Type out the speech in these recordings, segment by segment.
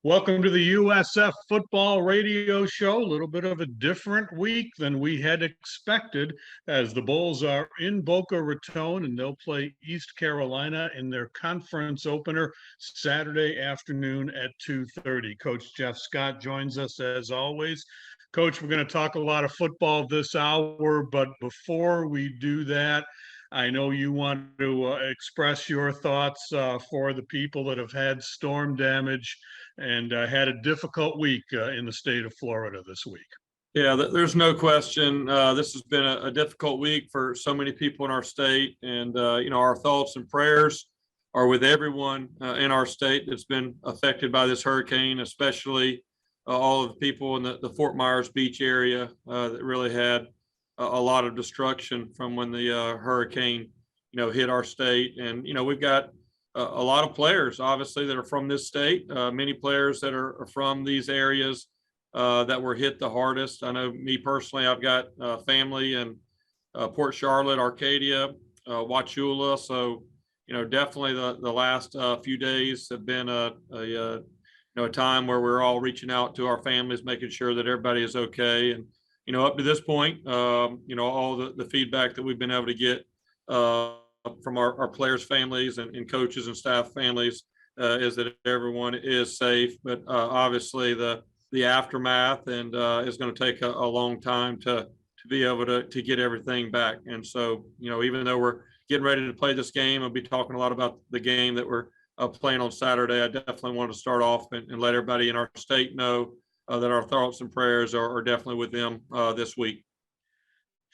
Welcome to the USF football radio show. A little bit of a different week than we had expected as the Bulls are in Boca Raton and they'll play East Carolina in their conference opener Saturday afternoon at 2:30. Coach Jeff Scott joins us as always. Coach, we're going to talk a lot of football this hour, but before we do that, I know you want to express your thoughts for the people that have had storm damage and had a difficult week in the state of Florida this week. Yeah, there's no question. This has been a difficult week for so many people in our state. And, our thoughts and prayers are with everyone in our state that's been affected by this hurricane, especially all of the people in the Fort Myers Beach area that really had a lot of destruction from when the hurricane, hit our state. And, we've got a lot of players, obviously, that are from this state, many players that are from these areas that were hit the hardest. I know me personally, I've got family in Port Charlotte, Arcadia, Wauchula. So, definitely the last few days have been a time where we're all reaching out to our families, making sure that everybody is okay. And, up to this point, all the feedback that we've been able to get from our players' families and coaches and staff families is that everyone is safe. But obviously the aftermath and is going to take a long time to be able to get everything back. And so, even though we're getting ready to play this game, I'll be talking a lot about the game that we're playing on Saturday. I definitely want to start off and let everybody in our state know that our thoughts and prayers are definitely with them this week.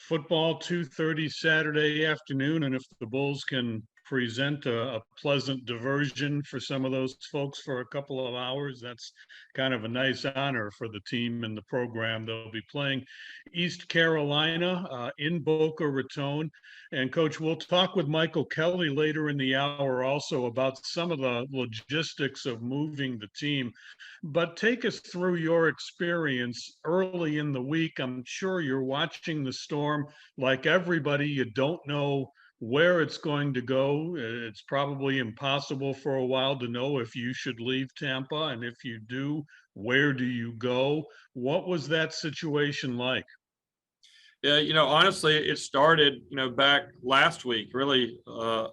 Football 2:30 Saturday afternoon, and if the Bulls can present a pleasant diversion for some of those folks for a couple of hours, that's kind of a nice honor for the team and the program. They'll be playing East Carolina in Boca Raton. And Coach, we'll talk with Michael Kelly later in the hour also about some of the logistics of moving the team. But take us through your experience early in the week. I'm sure you're watching the storm like everybody. You don't know where it's going to go. It's probably impossible for a while to know if you should leave Tampa. And if you do, where do you go? What was that situation like? Yeah, honestly, it started, back last week, really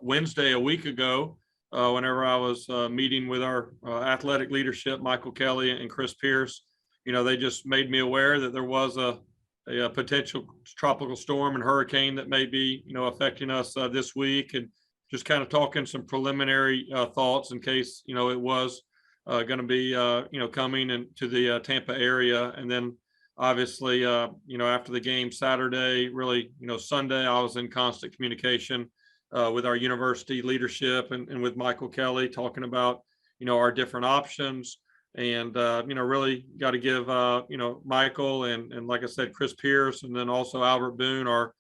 Wednesday, a week ago, whenever I was meeting with our athletic leadership, Michael Kelly and Chris Pierce. They just made me aware that there was a potential tropical storm and hurricane that may be, affecting us this week, and just kind of talking some preliminary thoughts in case, it was going to be, coming into the Tampa area. And then obviously, after the game Saturday, really, Sunday, I was in constant communication with our university leadership and with Michael Kelly, talking about, our different options. And, really got to give, Michael and like I said, Chris Pierce, and then also Albert Boone, our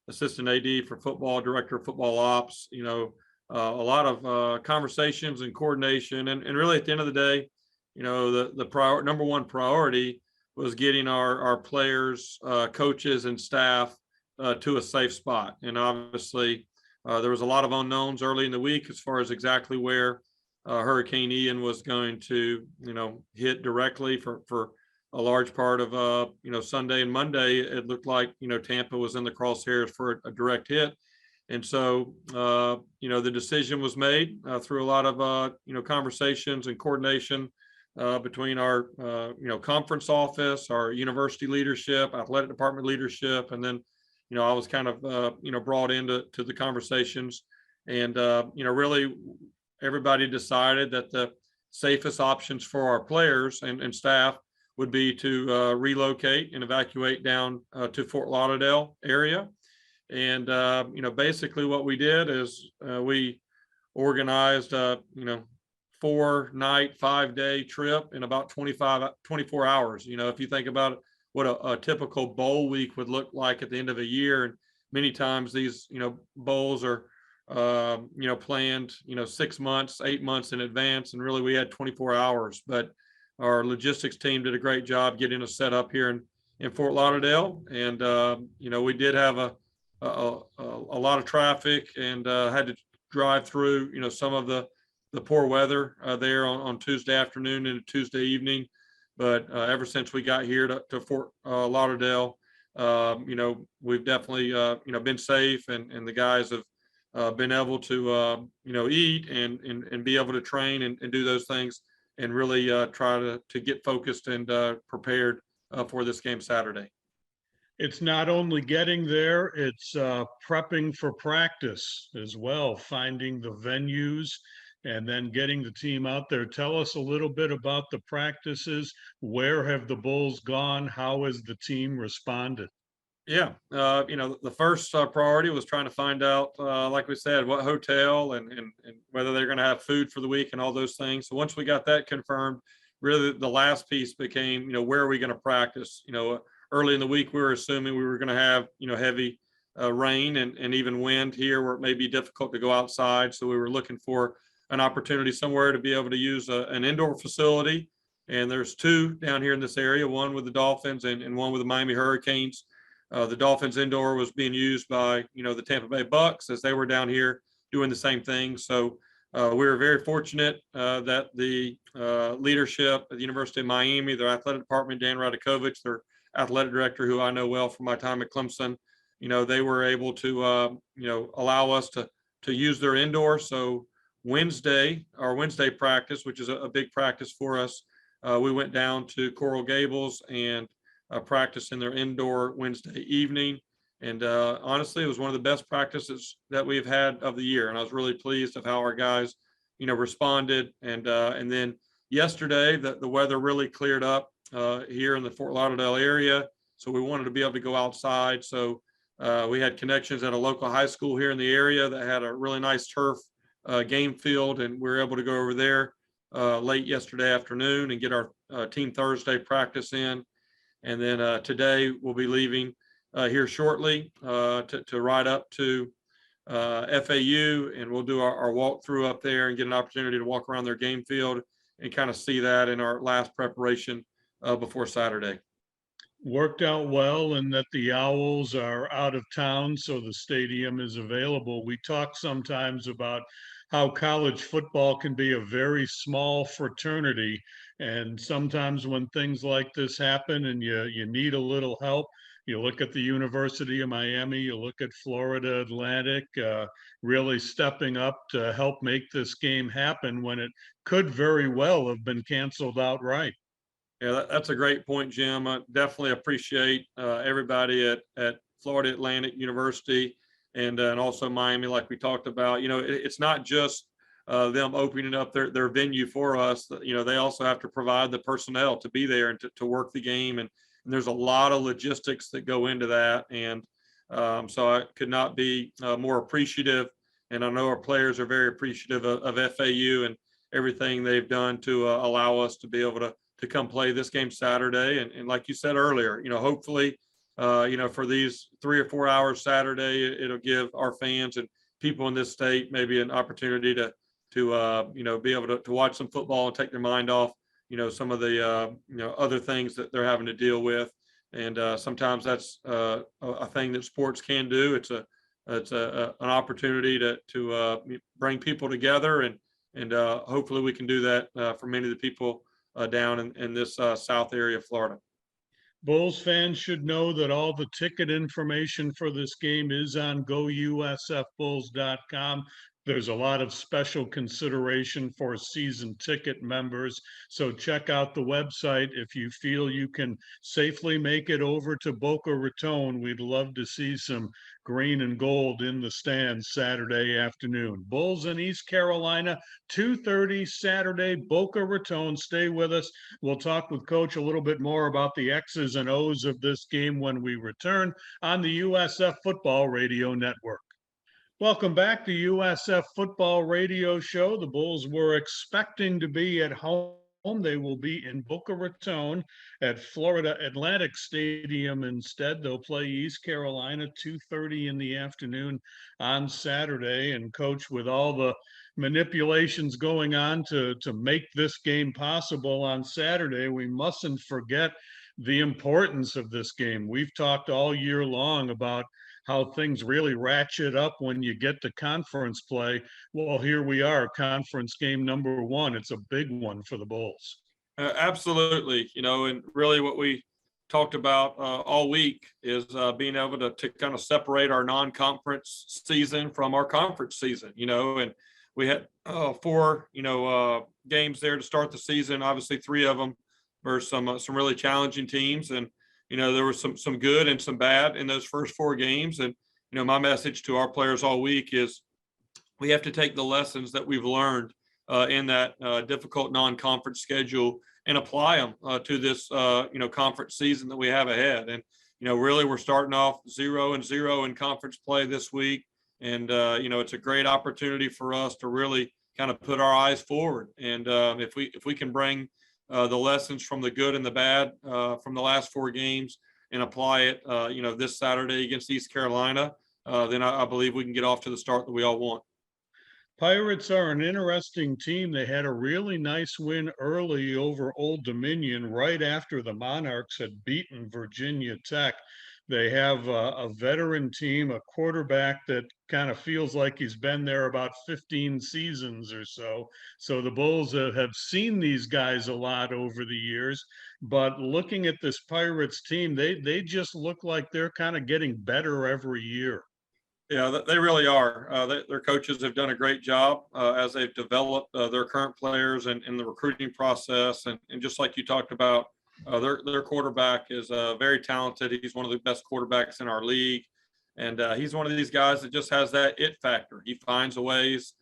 assistant AD for football, director of football ops, a lot of conversations and coordination. And really at the end of the day, the number one priority was getting our players, coaches and staff to a safe spot. And obviously there was a lot of unknowns early in the week as far as exactly where Hurricane Ian was going to, hit directly for a large part of, Sunday and Monday. It looked like, Tampa was in the crosshairs for a direct hit. And so, the decision was made through a lot of, conversations and coordination between our, conference office, our university leadership, athletic department leadership. And then, I was kind of, brought into the conversations. And, really everybody decided that the safest options for our players and staff would be to relocate and evacuate down to Fort Lauderdale area. And, basically what we did is we organized, 4-night, 5-day trip in about 24 hours. If you think about what a typical bowl week would look like at the end of a year, and many times these, bowls are, planned, 6 months, 8 months in advance. And really we had 24 hours, but our logistics team did a great job getting us set up here in Fort Lauderdale. And, we did have a lot of traffic and had to drive through, some of the the poor weather there on Tuesday afternoon and Tuesday evening. But ever since we got here to Fort Lauderdale, we've definitely, been safe, and the guys have been able to, eat and be able to train and do those things, and really try to get focused and prepared for this game Saturday. It's not only getting there, it's prepping for practice as well, finding the venues and then getting the team out there. Tell us a little bit about the practices. Where have the Bulls gone? How has the team responded? Yeah, the first priority was trying to find out, like we said, what hotel and whether they're going to have food for the week and all those things. So once we got that confirmed, really the last piece became, where are we going to practice? Early in the week, we were assuming we were going to have, heavy rain and even wind here where it may be difficult to go outside. So we were looking for an opportunity somewhere to be able to use an indoor facility. And there's two down here in this area, one with the Dolphins and one with the Miami Hurricanes. The Dolphins indoor was being used by, the Tampa Bay Bucks as they were down here doing the same thing. So we were very fortunate that the leadership at the University of Miami, their athletic department, Dan Radakovich, their athletic director, who I know well from my time at Clemson, they were able to, allow us to use their indoor. So our Wednesday practice, which is a big practice for us, we went down to Coral Gables and practice in their indoor Wednesday evening. And honestly, it was one of the best practices that we've had of the year. And I was really pleased of how our guys, responded. And then yesterday, the weather really cleared up here in the Fort Lauderdale area. So we wanted to be able to go outside. So we had connections at a local high school here in the area that had a really nice turf game field. And we were able to go over there late yesterday afternoon and get our Team Thursday practice in. And then today we'll be leaving here shortly to ride up to FAU, and we'll do our walkthrough up there and get an opportunity to walk around their game field and kind of see that in our last preparation before Saturday. Worked out well, and that the Owls are out of town, so the stadium is available. We talk sometimes about how college football can be a very small fraternity, and sometimes when things like this happen and you need a little help, you look at the University of Miami, you look at Florida Atlantic, really stepping up to help make this game happen when it could very well have been canceled outright. Yeah, that's a great point, Jim. I definitely appreciate everybody at Florida Atlantic University and also Miami, like we talked about. It's not just them opening up their venue for us. They also have to provide the personnel to be there and to work the game. And there's a lot of logistics that go into that. And so I could not be more appreciative. And I know our players are very appreciative of FAU and everything they've done to allow us to be able to come play this game Saturday. And like you said earlier, hopefully, for these 3 or 4 hours Saturday, it'll give our fans and people in this state maybe an opportunity to be able to watch some football and take their mind off, some of the, other things that they're having to deal with. And sometimes that's a thing that sports can do. It's an opportunity to bring people together, and hopefully we can do that for many of the people down in this south area of Florida. Bulls fans should know that all the ticket information for this game is on gousfbulls.com. There's a lot of special consideration for season ticket members. So check out the website. If you feel you can safely make it over to Boca Raton, we'd love to see some green and gold in the stands Saturday afternoon. Bulls in East Carolina, 2:30 Saturday, Boca Raton. Stay with us. We'll talk with Coach a little bit more about the X's and O's of this game when we return on the USF Football Radio Network. Welcome back to USF Football Radio Show. The Bulls were expecting to be at home. They will be in Boca Raton at Florida Atlantic Stadium instead. They'll play East Carolina 2:30 in the afternoon on Saturday. And Coach, with all the manipulations going on to make this game possible on Saturday, we mustn't forget the importance of this game. We've talked all year long about how things really ratchet up when you get to conference play. Well, here we are, conference game number one. It's a big one for the Bulls. Absolutely. And really what we talked about all week is being able to kind of separate our non-conference season from our conference season, and we had four, games there to start the season. Obviously, three of them were some really challenging teams. And, there was some good and some bad in those first four games. And, my message to our players all week is we have to take the lessons that we've learned in that difficult non-conference schedule and apply them to this conference season that we have ahead. And really we're starting off 0-0 in conference play this week, and it's a great opportunity for us to really kind of put our eyes forward. And if we can bring the lessons from the good and the bad from the last four games and apply it this Saturday against East Carolina, then I believe we can get off to the start that we all want. Pirates are an interesting team. They had a really nice win early over Old Dominion right after the Monarchs had beaten Virginia Tech. They have a veteran team, a quarterback that kind of feels like he's been there about 15 seasons or so. So the Bulls have seen these guys a lot over the years. But looking at this Pirates team, they just look like they're kind of getting better every year. Yeah, they really are. Their coaches have done a great job as they've developed their current players and in the recruiting process. And just like you talked about, their quarterback is very talented. He's one of the best quarterbacks in our league. And he's one of these guys that just has that it factor. He finds ways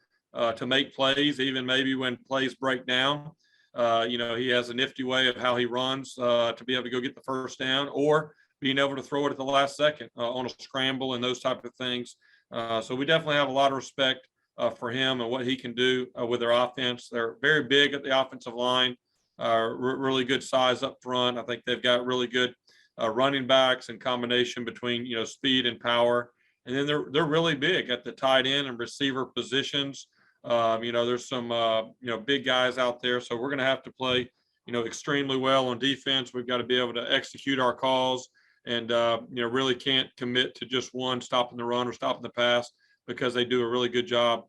to make plays, even maybe when plays break down. He has a nifty way of how he runs to be able to go get the first down, or being able to throw it at the last second on a scramble and those type of things. So we definitely have a lot of respect for him and what he can do with their offense. They're very big at the offensive line, really good size up front. I think they've got really good running backs and combination between, speed and power. And then they're really big at the tight end and receiver positions. There's some, big guys out there. So we're going to have to play, extremely well on defense. We've got to be able to execute our calls. And, really can't commit to just one, stopping the run or stopping the pass, because they do a really good job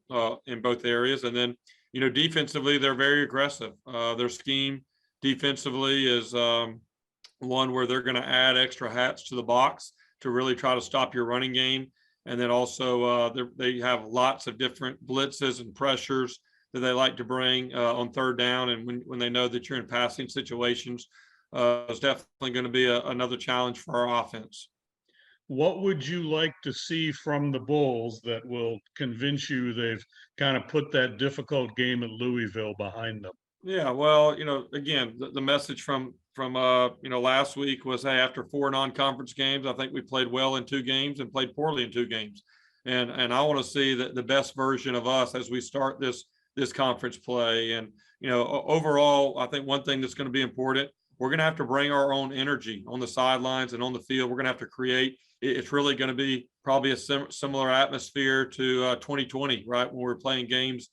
in both areas. And then, defensively, they're very aggressive. Their scheme defensively is one where they're going to add extra hats to the box to really try to stop your running game. And then also they have lots of different blitzes and pressures that they like to bring on third down. And when they know that you're in passing situations, is definitely going to be another challenge for our offense. What would you like to see from the Bulls that will convince you they've kind of put that difficult game at Louisville behind them? Yeah, well, again, the message from last week was, hey, after four non-conference games, I think we played well in two games and played poorly in two games. And I want to see the best version of us as we start this conference play. And, overall, I think one thing that's going to be important, we're going to have to bring our own energy on the sidelines and on the field. We're going to have to create. It's really going to be probably a similar atmosphere to 2020, right, when we were playing games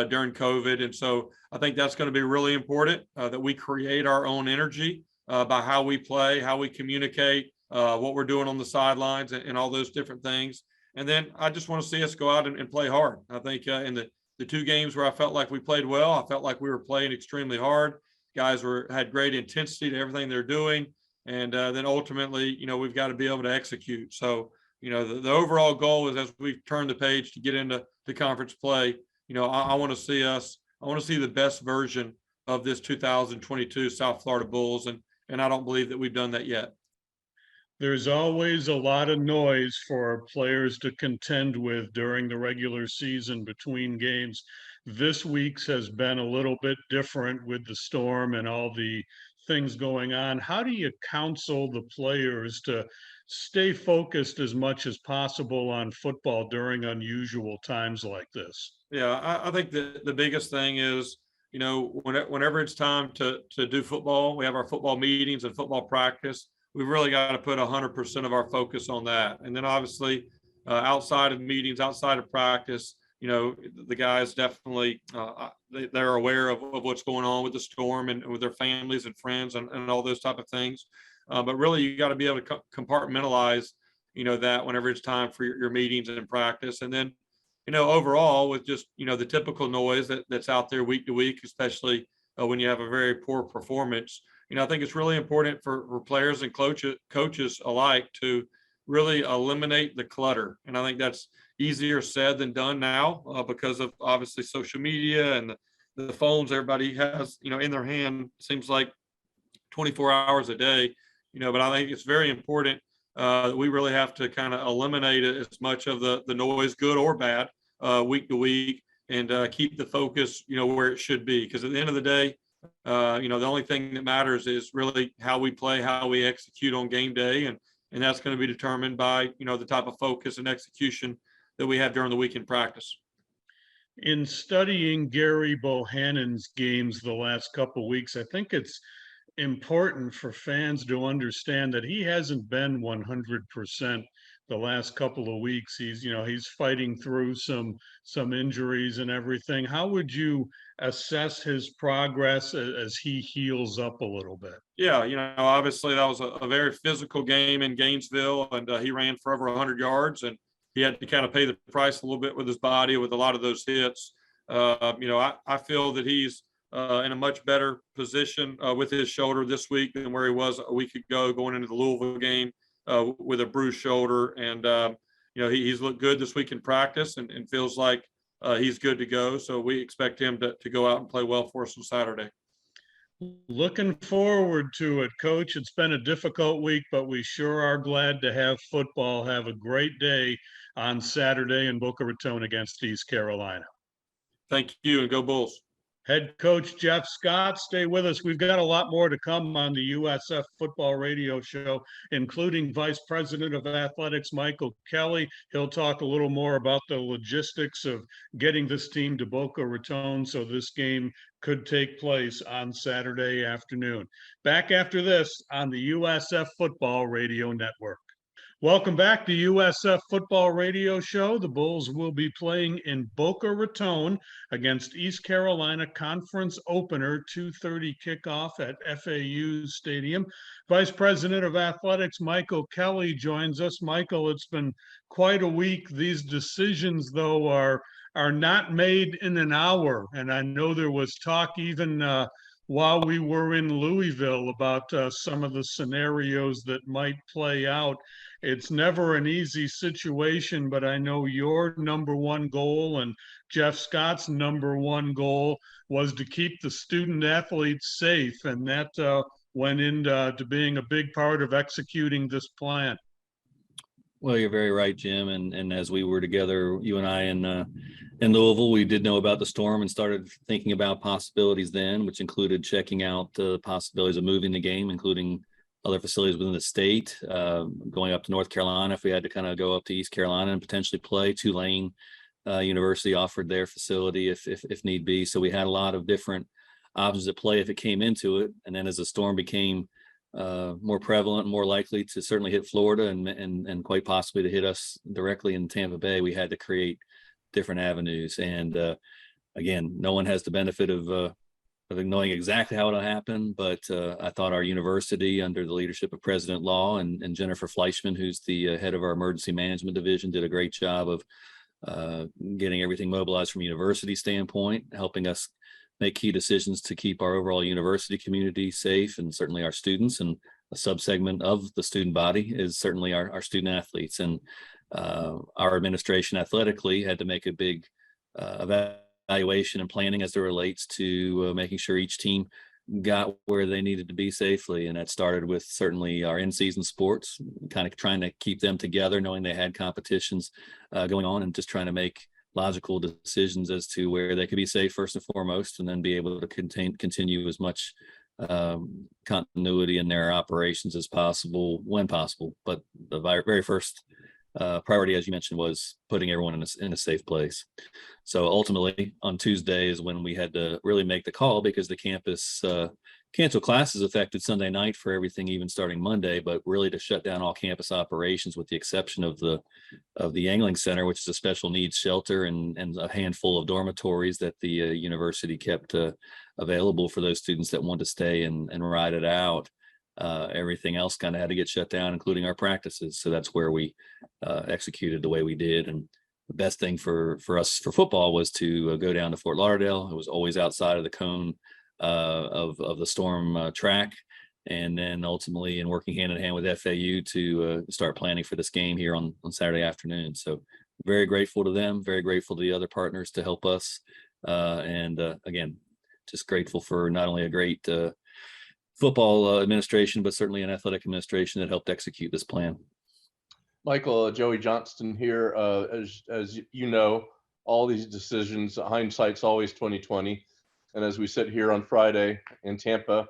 during COVID. And so I think that's going to be really important that we create our own energy by how we play, how we communicate, what we're doing on the sidelines, and all those different things. And then I just want to see us go out and play hard. I think in the two games where I felt like we played well, I felt like we were playing extremely hard. Guys had great intensity to everything they're doing. And then ultimately, we've got to be able to execute. So, the overall goal is, as we turn the page to get into the conference play, I want to see the best version of this 2022 South Florida Bulls. And I don't believe that we've done that yet. There's always a lot of noise for players to contend with during the regular season between games. This week's has been a little bit different with the storm and all the things going on. How do you counsel the players to stay focused as much as possible on football during unusual times like this? Yeah, I think the biggest thing is, whenever it's time to do football, we have our football meetings and football practice. We've really got to put 100% of our focus on that. And then obviously outside of meetings, outside of practice, the guys definitely, they're aware of what's going on with the storm and with their families and friends and all those type of things. But really, you got to be able to compartmentalize, that whenever it's time for your meetings and practice. And then, overall with just, the typical noise that's out there week to week, especially when you have a very poor performance, I think it's really important for players and coaches alike to really eliminate the clutter. And I think that's easier said than done now because of obviously social media and the phones everybody has, in their hand, seems like 24 hours a day, but I think it's very important that we really have to kind of eliminate as much of the noise, good or bad, week to week, and keep the focus, where it should be. Because at the end of the day, the only thing that matters is really how we play, how we execute on game day. And that's going to be determined by, the type of focus and execution that we have during the week in practice. In studying Gary Bohannon's games the last couple of weeks, I think it's important for fans to understand that he hasn't been 100% the last couple of weeks. He's fighting through some injuries and everything. How would you assess his progress as he heals up a little bit? Yeah, obviously that was a very physical game in Gainesville, and he ran for over 100 yards, and he had to kind of pay the price a little bit with his body with a lot of those hits. I feel that he's in a much better position with his shoulder this week than where he was a week ago going into the Louisville game with a bruised shoulder. And, he's looked good this week in practice and feels like he's good to go. So we expect him to go out and play well for us on Saturday. Looking forward to it, Coach. It's been a difficult week, but we sure are glad to have football. Have a great day on Saturday in Boca Raton against East Carolina. Thank you, and go Bulls. Head coach Jeff Scott, stay with us. We've got a lot more to come on the USF Football Radio Show, including Vice President of Athletics Michael Kelly. He'll talk a little more about the logistics of getting this team to Boca Raton so this game could take place on Saturday afternoon. Back after this on the USF Football Radio Network. Welcome back to USF Football Radio Show. The Bulls will be playing in Boca Raton against East Carolina, conference opener, 2:30 kickoff at FAU Stadium. Vice President of Athletics Michael Kelly joins us. Michael, it's been quite a week. These decisions, though, are not made in an hour. And I know there was talk even while we were in Louisville about some of the scenarios that might play out. It's never an easy situation, but I know your number one goal and Jeff Scott's number one goal was to keep the student athletes safe, and that went into being a big part of executing this plan. Well, you're very right, Jim. And as we were together, you and I in Louisville, we did know about the storm and started thinking about possibilities then, which included checking out the possibilities of moving the game, including other facilities within the state, going up to North Carolina if we had to kind of go up to East Carolina and potentially play. Tulane University offered their facility if need be. So we had a lot of different options at play if it came into it. And then as the storm became more prevalent, more likely to certainly hit Florida and quite possibly to hit us directly in Tampa Bay, we had to create different avenues. And again, no one has the benefit of knowing exactly how it'll happen, but I thought our university, under the leadership of President Law and Jennifer Fleischman, who's the head of our emergency management division, did a great job of getting everything mobilized from a university standpoint, helping us make key decisions to keep our overall university community safe, and certainly our students. And a subsegment of the student body is certainly our student athletes. And our administration athletically had to make a big evaluation and planning as it relates to making sure each team got where they needed to be safely. And that started with certainly our in-season sports, kind of trying to keep them together, knowing they had competitions going on, and just trying to make logical decisions as to where they could be safe first and foremost, and then be able to continue as much continuity in their operations as possible when possible. But the very first priority, as you mentioned, was putting everyone in a safe place. So ultimately on Tuesday is when we had to really make the call, because the campus canceled classes affected Sunday night for everything, even starting Monday, but really to shut down all campus operations with the exception of the Angling Center, which is a special needs shelter, and a handful of dormitories that the university kept available for those students that wanted to stay and ride it out. everything else kind of had to get shut down, including our practices. So that's where we executed the way we did. And the best thing for us for football was to go down to Fort Lauderdale. It was always outside of the cone of the storm track. And then ultimately in working hand in hand with FAU to start planning for this game here on Saturday afternoon. So very grateful to them, very grateful to the other partners to help us. And again, just grateful for not only a great football administration, but certainly an athletic administration that helped execute this plan. Michael, Joey Johnston here. As you know, all these decisions, hindsight's always 2020. And as we sit here on Friday in Tampa,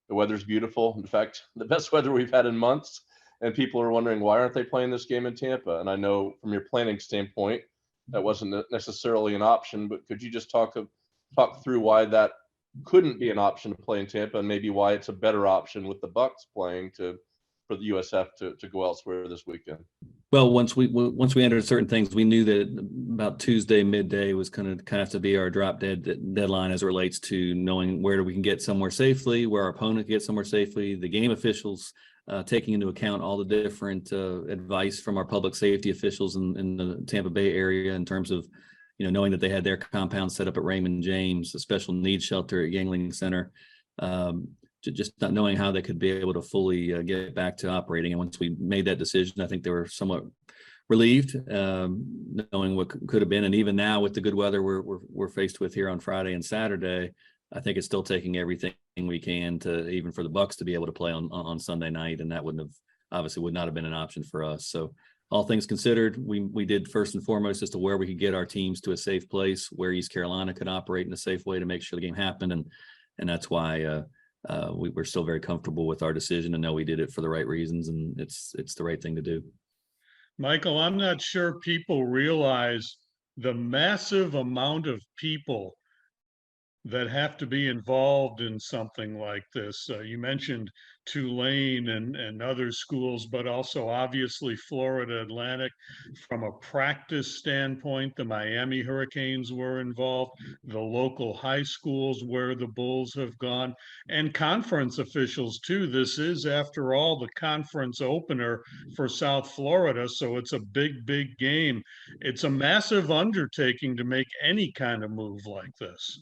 the weather's beautiful. In fact, the best weather we've had in months. And people are wondering, why aren't they playing this game in Tampa? And I know from your planning standpoint, that wasn't necessarily an option, but could you just talk through why that couldn't be an option to play in Tampa, and maybe why it's a better option with the Bucks playing for the USF to go elsewhere this weekend? Well, once we entered certain things, we knew that about Tuesday midday was kind of have to be our drop dead deadline as it relates to knowing where we can get somewhere safely, where our opponent can get somewhere safely, the game officials taking into account all the different advice from our public safety officials in the Tampa Bay area in terms of, knowing that they had their compound set up at Raymond James, a special needs shelter at Yangling Center, just not knowing how they could be able to fully get back to operating. And once we made that decision, I think they were somewhat relieved, knowing what could have been. And even now with the good weather we're faced with here on Friday and Saturday, I think it's still taking everything we can to, even for the Bucks to be able to play on Sunday night. And that would not have been an option for us. So all things considered, we did first and foremost as to where we could get our teams to a safe place, where East Carolina could operate in a safe way to make sure the game happened. And that's why we're still very comfortable with our decision and know we did it for the right reasons, and it's the right thing to do. Michael, I'm not sure people realize the massive amount of people that have to be involved in something like this. You mentioned Tulane and other schools, but also obviously Florida Atlantic. From a practice standpoint, the Miami Hurricanes were involved, the local high schools where the Bulls have gone, and conference officials too. This is, after all, the conference opener for South Florida, so it's a big, big game. It's a massive undertaking to make any kind of move like this.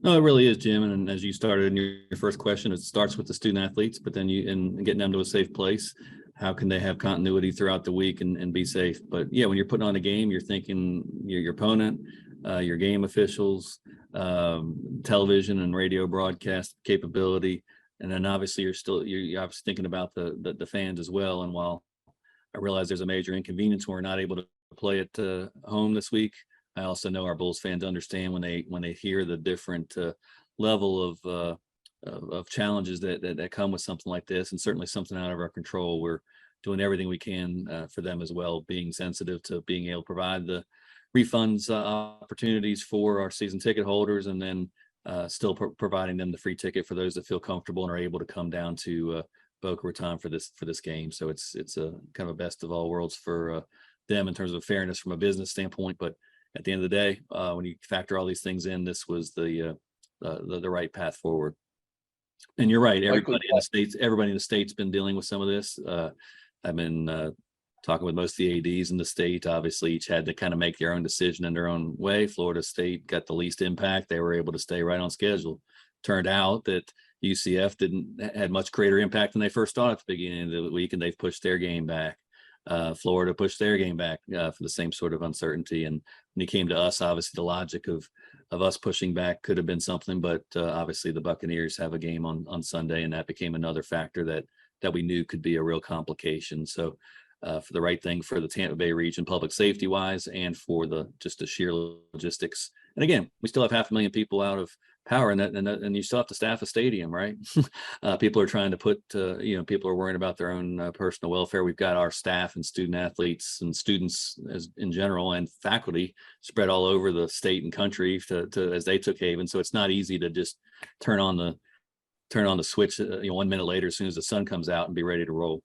No, it really is, Jim. And as you started in your first question, it starts with the student athletes, but then and getting them to a safe place. How can they have continuity throughout the week and be safe? But yeah, when you're putting on a game, you're thinking your opponent, your game officials, television and radio broadcast capability. And then obviously you're obviously thinking about the fans as well. And while I realize there's a major inconvenience when we're not able to play at home this week, I also know our Bulls fans understand when they hear the different level of challenges that come with something like this, and certainly something out of our control. We're doing everything we can for them as well, being sensitive to being able to provide the refunds opportunities for our season ticket holders, and then still providing them the free ticket for those that feel comfortable and are able to come down to Boca Raton for this game. So it's a kind of a best of all worlds for them in terms of fairness from a business standpoint, but at the end of the day, when you factor all these things in, this was the right path forward. And you're right. Everybody in the state's been dealing with some of this. I've been talking with most of the ADs in the state. Obviously, each had to kind of make their own decision in their own way. Florida State got the least impact. They were able to stay right on schedule. Turned out that UCF had much greater impact than they first thought at the beginning of the week, and they've pushed their game back. Florida pushed their game back for the same sort of uncertainty. And when it came to us, obviously the logic of us pushing back could have been something, but obviously the Buccaneers have a game on Sunday, and that became another factor that we knew could be a real complication. So for the right thing for the Tampa Bay region, public safety wise, and for just the sheer logistics. And again, we still have 500,000 people out of power, and you still have to staff a stadium, right? People are trying to people are worrying about their own personal welfare. We've got our staff and student athletes and students in general, and faculty spread all over the state and country as they took haven. So it's not easy to just turn on the switch 1 minute later as soon as the sun comes out and be ready to roll.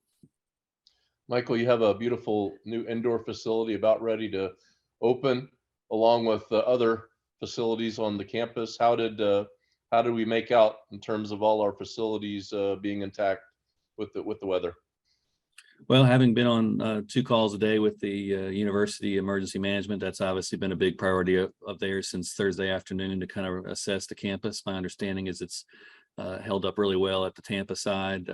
Michael, you have a beautiful new indoor facility about ready to open, along with other facilities on the campus. How did we make out in terms of all our facilities being intact with the weather? Well, having been on 2 calls a day with the university emergency management, that's obviously been a big priority of theirs since Thursday afternoon to kind of assess the campus. My understanding is it's held up really well at the Tampa side.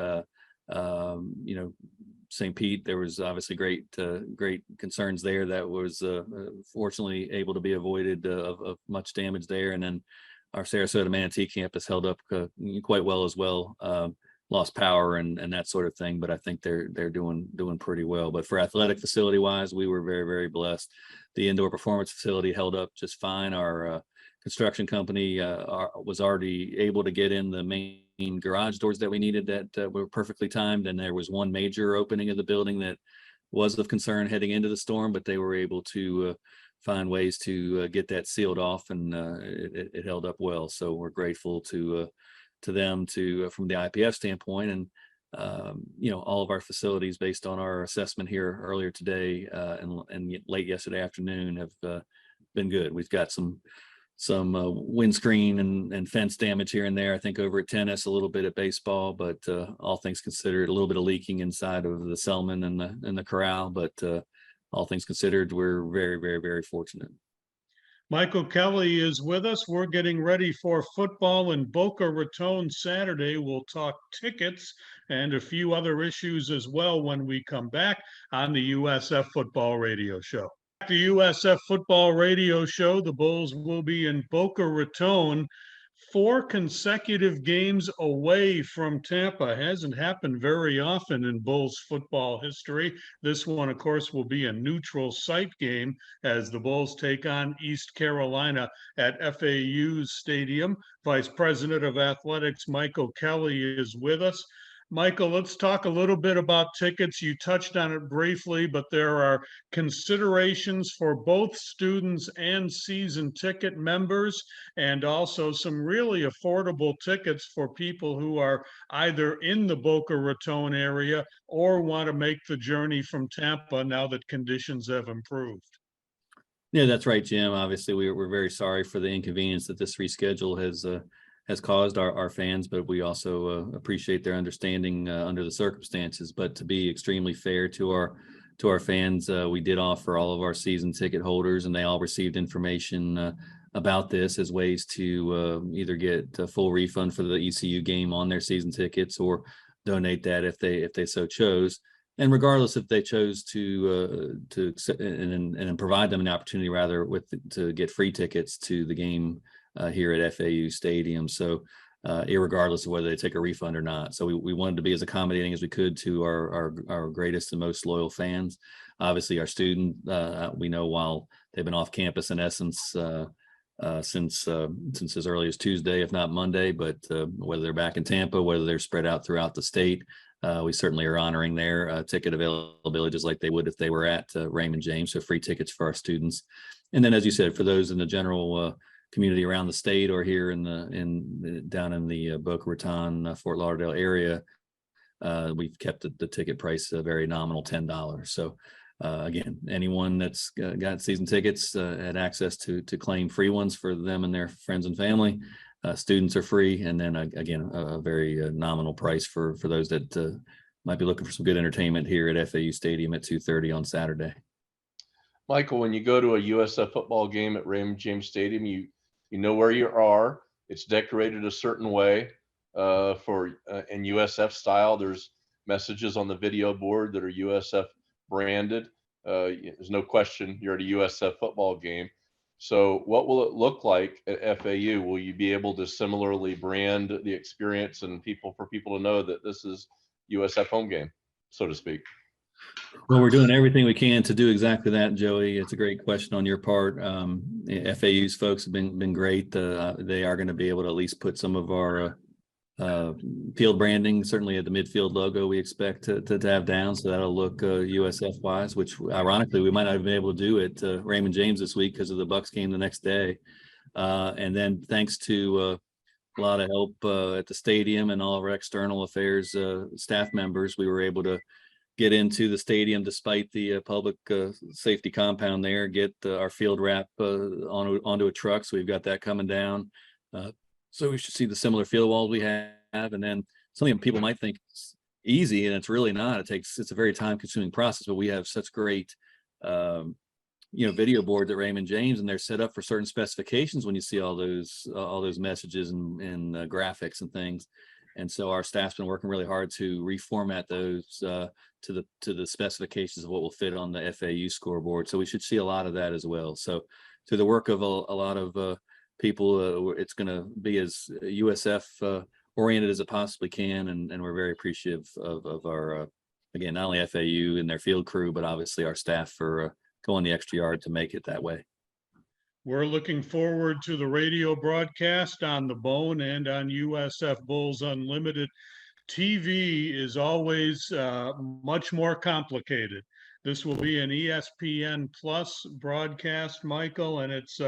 St. Pete, there was obviously great concerns there that was fortunately able to be avoided of much damage there. And then our Sarasota Manatee campus held up quite well as well. Lost power and that sort of thing, but I think they're doing pretty well. But for athletic facility wise, we were very, very blessed. The indoor performance facility held up just fine. Our construction company was already able to get in the main garage doors that we needed that were perfectly timed. And there was one major opening of the building that was of concern heading into the storm, but they were able to find ways to get that sealed off, and it held up well. So we're grateful to them from the IPF standpoint. And all of our facilities, based on our assessment here earlier today and late yesterday afternoon, have been good. We've got some windscreen and fence damage here and there, I think, over at tennis, a little bit at baseball, but all things considered, a little bit of leaking inside of the Selman and the corral, but all things considered, we're very, very, very fortunate. Michael Kelly is with us. We're getting ready for football in Boca Raton Saturday. We'll talk tickets and a few other issues as well when we come back on the USF Football Radio Show. The USF Football Radio Show, the Bulls will be in Boca Raton. 4 consecutive games away from Tampa. Hasn't happened very often in Bulls football history. This one, of course, will be a neutral site game as the Bulls take on East Carolina at FAU's stadium. Vice President of Athletics Michael Kelly is with us. Michael, let's talk a little bit about tickets. You touched on it briefly, but there are considerations for both students and season ticket members, and also some really affordable tickets for people who are either in the Boca Raton area or want to make the journey from Tampa now that conditions have improved. Yeah, that's right, Jim. Obviously, we're very sorry for the inconvenience that this reschedule has caused our fans, but we also appreciate their understanding under the circumstances. But to be extremely fair to our fans, we did offer all of our season ticket holders, and they all received information about this as ways to either get a full refund for the ECU game on their season tickets or donate that if they so chose. And regardless if they chose to and provide them an opportunity rather to get free tickets to the game here at FAU Stadium. So irregardless of whether they take a refund or not. So we wanted to be as accommodating as we could to our greatest and most loyal fans. Obviously our student, we know while they've been off campus in essence since as early as Tuesday, if not Monday, but whether they're back in Tampa, whether they're spread out throughout the state, we certainly are honoring their ticket availability just like they would if they were at Raymond James. So free tickets for our students. And then, as you said, for those in the general community around the state or here down in the Boca Raton, Fort Lauderdale area, we've kept the ticket price very nominal, $10. So again, anyone that's got season tickets had access to claim free ones for them and their friends and family. Students are free, and then again a very nominal price for those that might be looking for some good entertainment here at FAU Stadium at 2:30 on Saturday. Michael, when you go to a USF football game at Raymond James Stadium, you know where you are. It's decorated a certain way in USF style. There's messages on the video board that are USF branded. There's no question you're at a USF football game. So what will it look like at FAU? Will you be able to similarly brand the experience and for people to know that this is USF home game, so to speak? Well, we're doing everything we can to do exactly that, Joey. It's a great question on your part. FAU's folks have been great. They are going to be able to at least put some of our field branding, certainly at the midfield logo, we expect to have down. So that'll look USF wise, which ironically we might not have been able to do at Raymond James this week because of the Bucks game the next day. And then thanks to a lot of help at the stadium and all of our external affairs staff members, we were able to get into the stadium despite the public safety compound there, get our field wrap onto a truck. So we've got that coming down. So we should see the similar field walls we have. And then something people might think easy, and it's really not. It's a very time consuming process, but we have such great, video boards at Raymond James, and they're set up for certain specifications when you see all those messages and graphics and things. And so our staff's been working really hard to reformat those to the specifications of what will fit on the FAU scoreboard. So we should see a lot of that as well. So through the work of a lot of people, it's going to be as USF oriented as it possibly can, and we're very appreciative of our again, not only FAU and their field crew, but obviously our staff for going the extra yard to make it that way. We're looking forward to the radio broadcast on the Bone and on USF Bulls Unlimited. TV is always much more complicated. This will be an ESPN Plus broadcast, Michael, and it's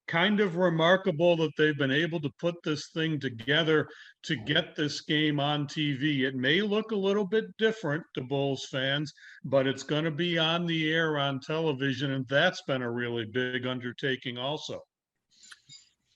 kind of remarkable that they've been able to put this thing together to get this game on TV. It may look a little bit different to Bulls fans, but it's going to be on the air on television, and that's been a really big undertaking also.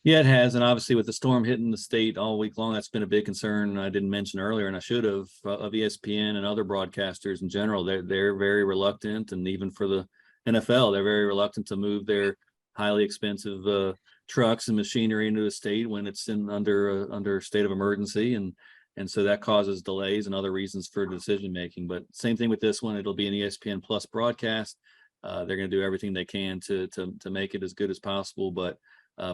Yeah, it has. And obviously with the storm hitting the state all week long, that's been a big concern. I didn't mention earlier, and I should have, of ESPN and other broadcasters in general. They're very reluctant, and even for the NFL, they're very reluctant to move their highly expensive trucks and machinery into the state when it's under state of emergency. And so that causes delays and other reasons for decision making. But same thing with this one. It'll be an ESPN Plus broadcast. They're going to do everything they can to make it as good as possible. But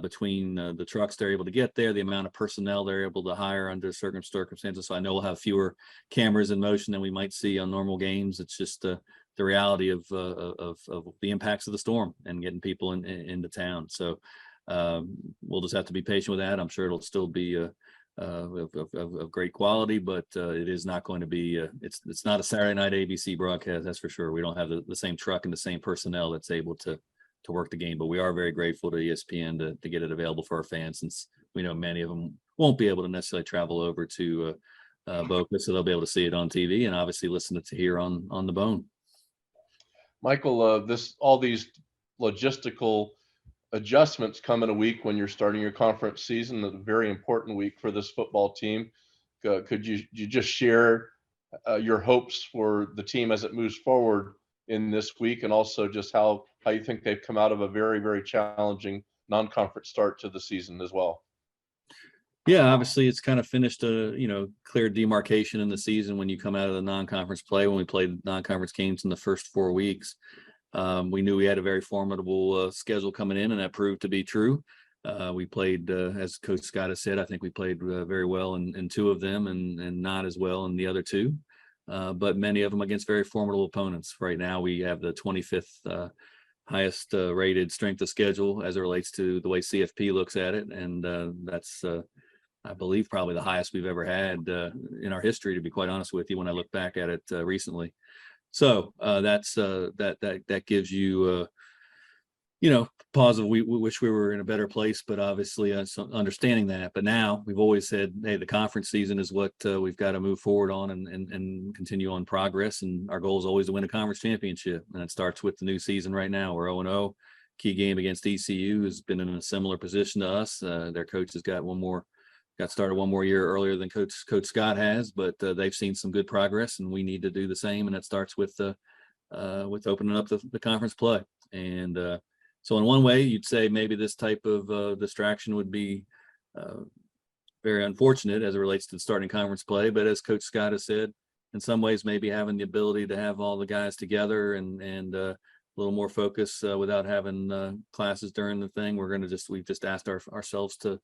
between the trucks they're able to get there, the amount of personnel they're able to hire under certain circumstances. So I know we'll have fewer cameras in motion than we might see on normal games. It's just the reality of the impacts of the storm and getting people into town. So we'll just have to be patient with that. I'm sure it'll still be of great quality, but it is not going to be, it's not a Saturday night ABC broadcast, that's for sure. We don't have the same truck and the same personnel that's able to work the game, but we are very grateful to ESPN to get it available for our fans, since we know many of them won't be able to necessarily travel over to Boca, so they'll be able to see it on TV and obviously listen to here on the Bone. Michael, all these logistical adjustments come in a week when you're starting your conference season, a very important week for this football team. Could you just share your hopes for the team as it moves forward in this week, and also just how you think they've come out of a very, very challenging non-conference start to the season as well? Yeah, obviously it's kind of finished a clear demarcation in the season when you come out of the non-conference play. When we played non-conference games in the first 4 weeks, we knew we had a very formidable schedule coming in, and that proved to be true. We played, as Coach Scott has said, I think we played very well in 2 of them, and not as well in the other 2. But many of them against very formidable opponents. Right now, we have the 25th highest rated strength of schedule as it relates to the way CFP looks at it, and that's I believe probably the highest we've ever had in our history, to be quite honest with you, when I look back at it recently. So that gives you pause of we wish we were in a better place, but obviously understanding that. But now we've always said, hey, the conference season is what we've got to move forward on and continue on progress. And our goal is always to win a conference championship. And it starts with the new season right now. We're 0-0. Key game against ECU has been in a similar position to us. Their coach has got started 1 more year earlier than Coach Scott has, but they've seen some good progress, and we need to do the same. And it starts with opening up the conference play. And so in one way, you'd say maybe this type of distraction would be very unfortunate as it relates to the starting conference play. But as Coach Scott has said, in some ways, maybe having the ability to have all the guys together and a little more focus without having classes during the thing, we've just asked ourselves to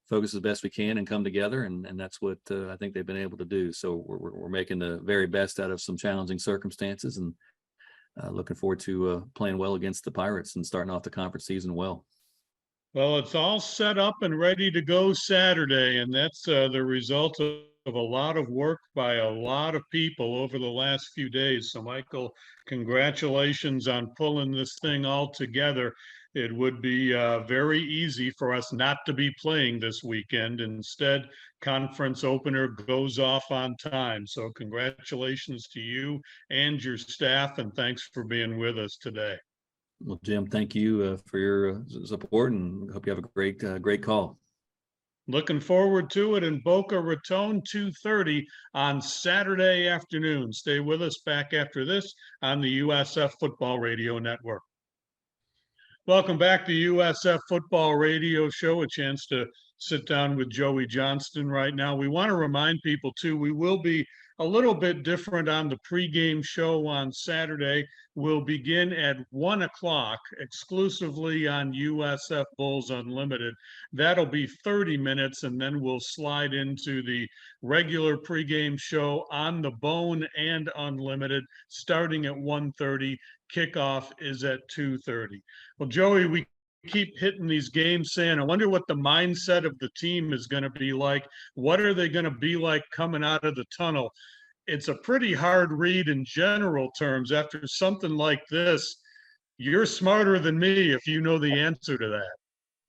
focus as best we can and come together, and that's what I think they've been able to do. So we're making the very best out of some challenging circumstances, and looking forward to playing well against the Pirates and starting off the conference season well. Well, it's all set up and ready to go Saturday, and that's the result of a lot of work by a lot of people over the last few days. So, Michael, congratulations on pulling this thing all together. It would be very easy for us not to be playing this weekend. Instead, conference opener goes off on time. So congratulations to you and your staff, and thanks for being with us today. Well, Jim, thank you for your support, and hope you have a great call. Looking forward to it in Boca Raton, 2:30 on Saturday afternoon. Stay with us back after this on the USF Football Radio Network. Welcome back to USF Football Radio Show. A chance to sit down with Joey Johnston right now. We want to remind people too, we will be a little bit different on the pregame show on Saturday. We'll begin at 1 o'clock exclusively on USF Bulls Unlimited. That'll be 30 minutes, and then we'll slide into the regular pregame show on the Bone and Unlimited starting at 1:30. Kickoff is at 2:30. Well, Joey, we keep hitting these games saying, I wonder what the mindset of the team is going to be like. What are they going to be like coming out of the tunnel? It's a pretty hard read in general terms. After something like this, you're smarter than me if you know the answer to that.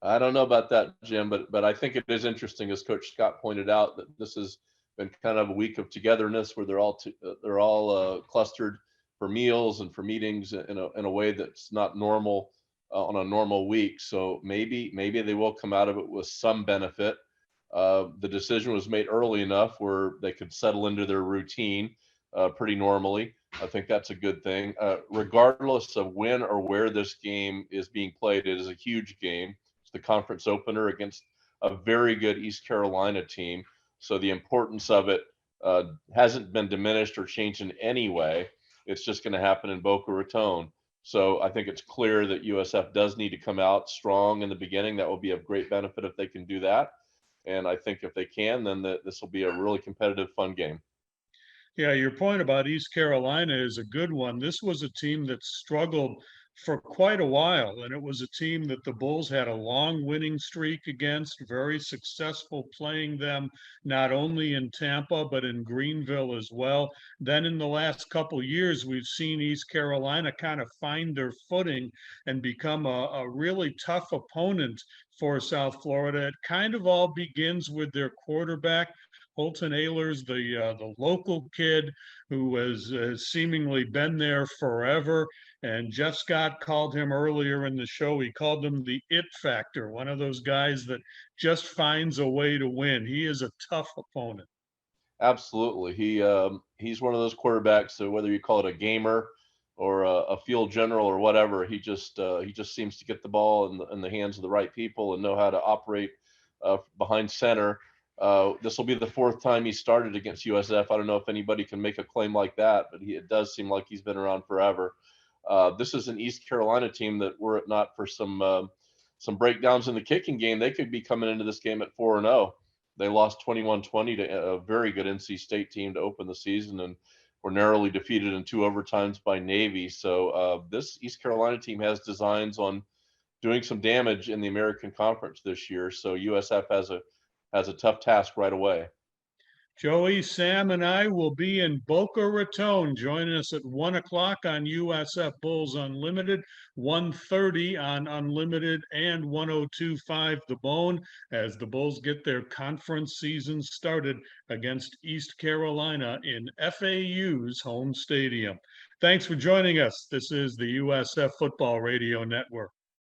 I don't know about that, Jim, but I think it is interesting, as Coach Scott pointed out, that this has been kind of a week of togetherness where they're all clustered for meals and for meetings in a way that's not normal on a normal week. So maybe they will come out of it with some benefit. The decision was made early enough where they could settle into their routine pretty normally. I think that's a good thing. Regardless of when or where this game is being played, it is a huge game. It's the conference opener against a very good East Carolina team. So the importance of it hasn't been diminished or changed in any way. It's just going to happen in Boca Raton. So I think it's clear that USF does need to come out strong in the beginning. That will be of great benefit if they can do that. And I think if they can, then this will be a really competitive, fun game. Yeah, your point about East Carolina is a good one. This was a team that struggled for quite a while, and it was a team that the Bulls had a long winning streak against, very successful playing them not only in Tampa but in Greenville as well. Then in the last couple years, we've seen East Carolina kind of find their footing and become a really tough opponent for South Florida. It kind of all begins with their quarterback. Holton Ahlers, the local kid who has seemingly been there forever. And Jeff Scott called him earlier in the show. He called him the it factor, one of those guys that just finds a way to win. He is a tough opponent. Absolutely. He's one of those quarterbacks. So whether you call it a gamer or a field general or whatever, he just seems to get the ball in the hands of the right people and know how to operate behind center. This will be the fourth time he started against USF. I don't know if anybody can make a claim like that, but it does seem like he's been around forever. This is an East Carolina team that, were it not for some breakdowns in the kicking game, they could be coming into this game at 4-0. They lost 21-20 to a very good NC State team to open the season and were narrowly defeated in 2 overtimes by Navy. So this East Carolina team has designs on doing some damage in the American Conference this year. So USF has a tough task right away. Joey, Sam, and I will be in Boca Raton. Join us at 1 o'clock on USF Bulls Unlimited, 1:30 on Unlimited, and 102.5 The Bone as the Bulls get their conference season started against East Carolina in FAU's home stadium. Thanks for joining us. This is the USF Football Radio Network.